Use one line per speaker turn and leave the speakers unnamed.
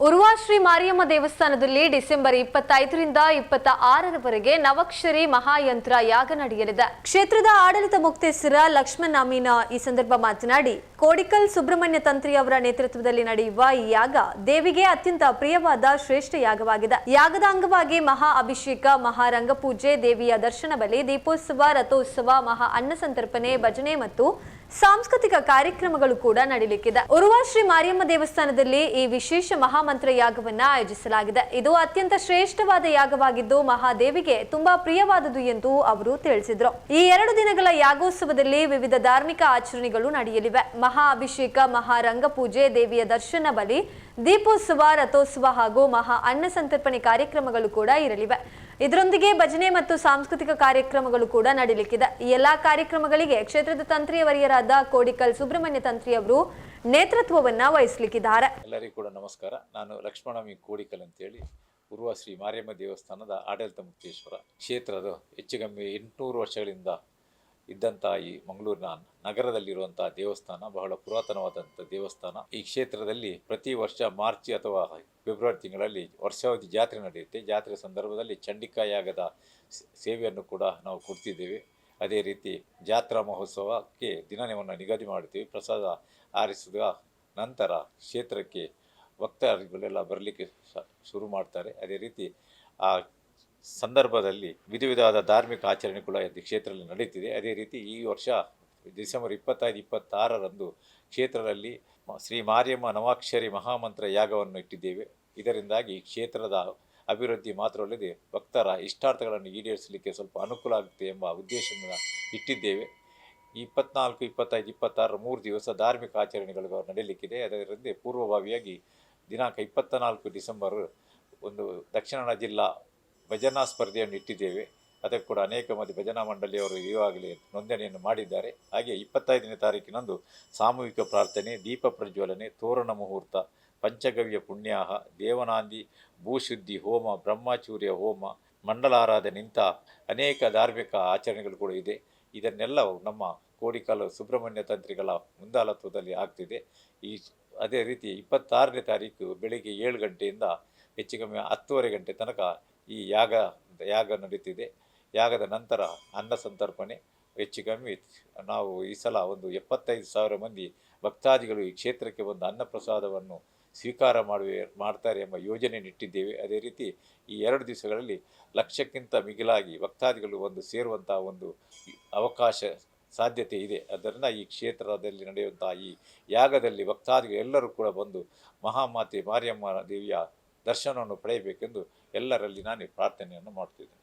ಉರ್ವಾ ಶ್ರೀ ಮಾರಿಯಮ್ಮ ದೇವಸ್ಥಾನದಲ್ಲಿ ಡಿಸೆಂಬರ್ 25ರಿಂದ 26ರವರೆಗೆ ನವಕ್ಷರಿ ಮಹಾಯಂತ್ರ ಯಾಗ ನಡೆಯಲಿದೆ. ಕ್ಷೇತ್ರದ ಆಡಳಿತ ಮುಕ್ತೇಸರ ಲಕ್ಷ್ಮಣ್ ಅಮೀನ ಈ ಸಂದರ್ಭ ಮಾತನಾಡಿ, ಕೋಡಿಕಲ್ ಸುಬ್ರಹ್ಮಣ್ಯ ತಂತ್ರಿ ಅವರ ನೇತೃತ್ವದಲ್ಲಿ ನಡೆಯುವ ಈ ಯಾಗ ದೇವಿಗೆ ಅತ್ಯಂತ ಪ್ರಿಯವಾದ ಶ್ರೇಷ್ಠ ಯಾಗವಾಗಿದೆ. ಯಾಗದ ಅಂಗವಾಗಿ ಮಹಾ ಅಭಿಷೇಕ, ಮಹಾರಂಗ ಪೂಜೆ, ದೇವಿಯ ದರ್ಶನ ಬಲಿ, ದೀಪೋತ್ಸವ, ರಥೋತ್ಸವ, ಮಹಾ ಅನ್ನ ಸಂತರ್ಪಣೆ, ಭಜನೆ ಮತ್ತು ಸಾಂಸ್ಕೃತಿಕ ಕಾರ್ಯಕ್ರಮಗಳು ಕೂಡ ನಡೆಯಲಿಕ್ಕಿದೆ. ಉರ್ವಾ ಶ್ರೀ ಮಾರಿಯಮ್ಮ ದೇವಸ್ಥಾನದಲ್ಲಿ ಈ ವಿಶೇಷ ಮಹಾಮಂತ್ರ ಯಾಗವನ್ನ ಆಯೋಜಿಸಲಾಗಿದೆ. ಇದು ಅತ್ಯಂತ ಶ್ರೇಷ್ಠವಾದ ಯಾಗವಾಗಿದ್ದು ಮಹಾದೇವಿಗೆ ತುಂಬಾ ಪ್ರಿಯವಾದುದು ಎಂದು ಅವರು ತಿಳಿಸಿದರು. ಈ 2 ದಿನಗಳ ಯಾಗೋತ್ಸವದಲ್ಲಿ ವಿವಿಧ ಧಾರ್ಮಿಕ ಆಚರಣೆಗಳು ನಡೆಯಲಿವೆ. ಮಹಾ ಅಭಿಷೇಕ, ಮಹಾರಂಗ ಪೂಜೆ, ದೇವಿಯ ದರ್ಶನ ಬಲಿ, ದೀಪೋತ್ಸವ, ರಥೋತ್ಸವ ಹಾಗೂ ಮಹಾ ಅನ್ನ ಸಂತರ್ಪಣೆ ಕಾರ್ಯಕ್ರಮಗಳು ಕೂಡ ಇರಲಿವೆ. ಇದರೊಂದಿಗೆ ಭಜನೆ ಮತ್ತು ಸಾಂಸ್ಕೃತಿಕ ಕಾರ್ಯಕ್ರಮಗಳು ಕೂಡ ನಡೆಯಲಿಕ್ಕಿದೆ. ಈ ಎಲ್ಲಾ ಕಾರ್ಯಕ್ರಮಗಳಿಗೆ ಕ್ಷೇತ್ರದ ತಂತ್ರಿಯವರಿಯರಾದ ಕೋಡಿಕಲ್ ಸುಬ್ರಹ್ಮಣ್ಯ ತಂತ್ರಿ ಅವರು ನೇತೃತ್ವವನ್ನ ವಹಿಸಲಿಕ್ಕಿದ್ದಾರೆ.
ಎಲ್ಲರಿಗೂ ಕೂಡ ನಮಸ್ಕಾರ. ನಾನು ಲಕ್ಷ್ಮಣಮಿ ಕೋಡಿಕಲ್ ಅಂತೇಳಿ ಉರ್ವಾ ಶ್ರೀ ಮಾರಿಯಮ್ಮ ದೇವಸ್ಥಾನದ ಆಡಳಿತ ಮುಕ್ತೇಶ್ವರ. ಕ್ಷೇತ್ರದ ಹೆಚ್ಚುಕಮ್ಮಿ 800 ವರ್ಷಗಳಿಂದ ಇದ್ದಂಥ ಈ ಮಂಗಳೂರಿನ ನಗರದಲ್ಲಿರುವಂಥ ದೇವಸ್ಥಾನ ಬಹಳ ಪುರಾತನವಾದಂಥ ದೇವಸ್ಥಾನ. ಈ ಕ್ಷೇತ್ರದಲ್ಲಿ ಪ್ರತಿ ವರ್ಷ ಮಾರ್ಚ್ ಅಥವಾ ಫೆಬ್ರವರಿ ತಿಂಗಳಲ್ಲಿ ವರ್ಷಾವಧಿ ಜಾತ್ರೆ ನಡೆಯುತ್ತೆ. ಜಾತ್ರೆ ಸಂದರ್ಭದಲ್ಲಿ ಚಂಡಿಕಾ ಯಾಗದ ಸೇವೆಯನ್ನು ಕೂಡ ನಾವು ಕೊಡ್ತಿದ್ದೇವೆ. ಅದೇ ರೀತಿ ಜಾತ್ರಾ ಮಹೋತ್ಸವಕ್ಕೆ ದಿನವನ್ನು ನಿಗದಿ ಮಾಡ್ತೀವಿ. ಪ್ರಸಾದ ಆರಿಸಿದ ನಂತರ ಕ್ಷೇತ್ರಕ್ಕೆ ಭಕ್ತಾದಿಗಳೆಲ್ಲ ಬರಲಿಕ್ಕೆ ಶುರು ಮಾಡ್ತಾರೆ. ಅದೇ ರೀತಿ ಆ ಸಂದರ್ಭದಲ್ಲಿ ವಿಧವಾದ ಧಾರ್ಮಿಕ ಆಚರಣೆ ಕೂಡ ಕ್ಷೇತ್ರದಲ್ಲಿ ನಡೀತಿದೆ. ಅದೇ ರೀತಿ ಈ ವರ್ಷ ಡಿಸೆಂಬರ್ 25-26ರಂದು ಕ್ಷೇತ್ರದಲ್ಲಿ ಶ್ರೀ ಮಾರಿಯಮ್ಮ ನವಾಕ್ಷರಿ ಮಹಾಮಂತ್ರ ಯಾಗವನ್ನು ಇಟ್ಟಿದ್ದೇವೆ. ಇದರಿಂದಾಗಿ ಕ್ಷೇತ್ರದ ಅಭಿವೃದ್ಧಿ ಮಾತ್ರವಲ್ಲದೆ ಭಕ್ತರ ಇಷ್ಟಾರ್ಥಗಳನ್ನು ಈಡೇರಿಸಲಿಕ್ಕೆ ಸ್ವಲ್ಪ ಅನುಕೂಲ ಆಗುತ್ತೆ ಎಂಬ ಉದ್ದೇಶವನ್ನು ಇಟ್ಟಿದ್ದೇವೆ. 24, 25, 26 3 ದಿವಸ ಧಾರ್ಮಿಕ ಆಚರಣೆಗಳು ನಡೆಯಲಿಕ್ಕಿದೆ. ಅದರಿಂದ ಪೂರ್ವಭಾವಿಯಾಗಿ ದಿನಾಂಕ 24 ಡಿಸೆಂಬರ್ ಒಂದು ದಕ್ಷಿಣ ಕನ್ನಡ ಜಿಲ್ಲಾ ಭಜನಾ ಸ್ಪರ್ಧೆಯನ್ನು ಇಟ್ಟಿದ್ದೇವೆ. ಅದಕ್ಕೆ ಕೂಡ ಅನೇಕ ಮಂದಿ ಭಜನಾ ಮಂಡಳಿಯವರು ಈಗಾಗಲೇ ನೋಂದಣಿಯನ್ನು ಮಾಡಿದ್ದಾರೆ. ಹಾಗೆ 25ನೇ ತಾರೀಕಿನಂದು ಸಾಮೂಹಿಕ ಪ್ರಾರ್ಥನೆ, ದೀಪ ಪ್ರಜ್ವಲನೆ, ತೋರಣ ಮುಹೂರ್ತ, ಪಂಚಗವ್ಯ ಪುಣ್ಯಾಹ, ದೇವನಾಂದಿ, ಭೂಶುದ್ಧಿ ಹೋಮ, ಬ್ರಹ್ಮಚೂರ್ಯ ಹೋಮ, ಮಂಡಲಾರಾಧನೆ ಇಂಥ ಅನೇಕ ಧಾರ್ಮಿಕ ಆಚರಣೆಗಳು ಕೂಡ ಇದೆ. ಇದನ್ನೆಲ್ಲ ನಮ್ಮ ಕೋಡಿಕಲ್ ಸುಬ್ರಹ್ಮಣ್ಯ ತಂತ್ರಿಗಳ ಮುಂದಾಳತ್ವದಲ್ಲಿ ಆಗ್ತಿದೆ. ಅದೇ ರೀತಿ 26ನೇ ತಾರೀಕು ಬೆಳಿಗ್ಗೆ 7 ಗಂಟೆಯಿಂದ ಹೆಚ್ಚು ಕಮ್ಮಿ 10:30 ಗಂಟೆ ತನಕ ಈ ಯಾಗ ನಡೀತಿದೆ. ಯಾಗದ ನಂತರ ಅನ್ನ ಸಂತರ್ಪಣೆ. ಹೆಚ್ಚು ಕಮ್ಮಿ ನಾವು ಈ ಸಲ ಒಂದು 75,000 ಮಂದಿ ಭಕ್ತಾದಿಗಳು ಈ ಕ್ಷೇತ್ರಕ್ಕೆ ಒಂದು ಅನ್ನ ಪ್ರಸಾದವನ್ನು ಸ್ವೀಕಾರ ಮಾಡ್ತಾರೆ ಎಂಬ ಯೋಜನೆಯನ್ನು ಇಟ್ಟಿದ್ದೇವೆ. ಅದೇ ರೀತಿ ಈ 2 ದಿವಸಗಳಲ್ಲಿ ಲಕ್ಷಕ್ಕಿಂತ ಮಿಗಿಲಾಗಿ ಭಕ್ತಾದಿಗಳು ಸೇರುವಂಥ ಒಂದು ಅವಕಾಶ ಸಾಧ್ಯತೆ ಇದೆ. ಅದರಿಂದ ಈ ಕ್ಷೇತ್ರದಲ್ಲಿ ನಡೆಯುವಂಥ ಈ ಯಾಗದಲ್ಲಿ ಭಕ್ತಾದಿಗಳು ಎಲ್ಲರೂ ಕೂಡ ಬಂದು ಮಹಾಮಾತೆ ಮಾರಿಯಮ್ಮ ದೇವಿಯ ದರ್ಶನವನ್ನು ಪಡೆಯಬೇಕೆಂದು ಎಲ್ಲರಲ್ಲಿ ನಾನು ಪ್ರಾರ್ಥನೆಯನ್ನು ಮಾಡ್ತಿದ್ದೇನೆ.